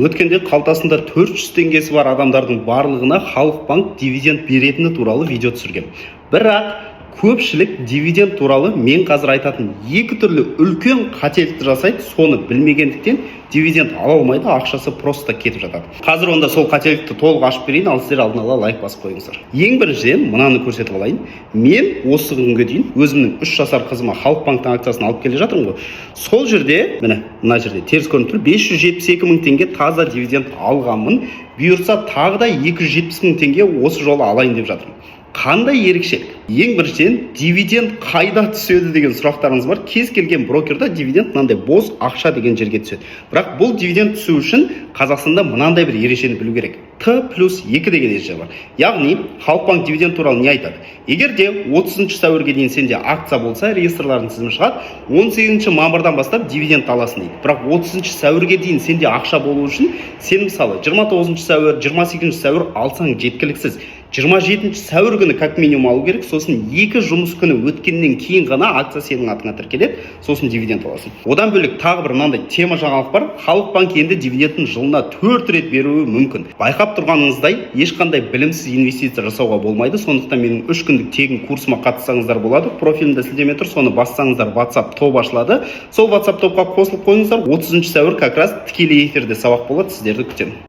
Өткенде қалтасында 400 теңгесі бар адамдардың барлығына Халық банк дивиденд беретіні туралы видео түсірген. Бірақ көпшілік дивиденд туралы мен қазір айтатын екі түрлі үлкен қателікті жасайды, соны білмегендіктен дивиденд ала алмайды, ақшасы просто кетіп жатады. Қазір онда сол қателікті толық ашып берейін, ал сіздер алдын ала лайк басып қойыңыздар. Ең біріншіден мынаны көрсетіп алайын. Мен осы күнге дейін өзімнің 3 жасар қызыма Халық банктың акциясын алып келе жатырмын ғой. Сол жерде, мына жерде теріс көрініп тұр, 572 мың теңге таза дивиденд алғанмын. Бұйырса тағы да 270 мың теңге осы жолы алайын деп жатырмын. Қандай ерекшелік? Ең біріншіден дивиденд қайда түседі деген сұрақтарыңыз бар. Кез келген брокерда дивиденд мынандай бос ақша деген жерге түседі. Бірақ бұл дивиденд түсу үшін Қазақстанда мынандай бір ережені білу керек. Т+2 деген ереже бар. Яғни Халық банк дивиденд туралы не айтады? Егер де 30 сәуірге дейін сенде акция болса, реестрлардың тізімі шығады, 18 мамырдан бастап дивиденд аласың дейді. Бірақ 30 сәуірге дейін сенде ақша болу үшін сен мысалы 29 сәуір, 28 сәуір алсаң жеткіліксіз. 27 сәуір күні как минимум алу керек, сосын 2 жұмыс күні өткеннен кейін ғана акция сенің атыңа тіркеледі, сосын дивиденд аласың. Одан бөлек тағы бір мынандай тема жаңалық бар. Халық банк енді дивидендін жылына 4 рет беруі мүмкін. Байқап тұрғаныңыздай, ешқандай білімсіз инвестиция жасауға болмайды. Сондықтан менің 3 күндік тегін курсыма қатыссаңыздар болады. Профилімде сілтеме тұр, соны бассаңыздар WhatsApp топ ашылады. Сол WhatsApp топқа қосылып қойыңыздар. 30 сәуір как раз тікелей эфирде сабақ болады, сіздерді күтемін.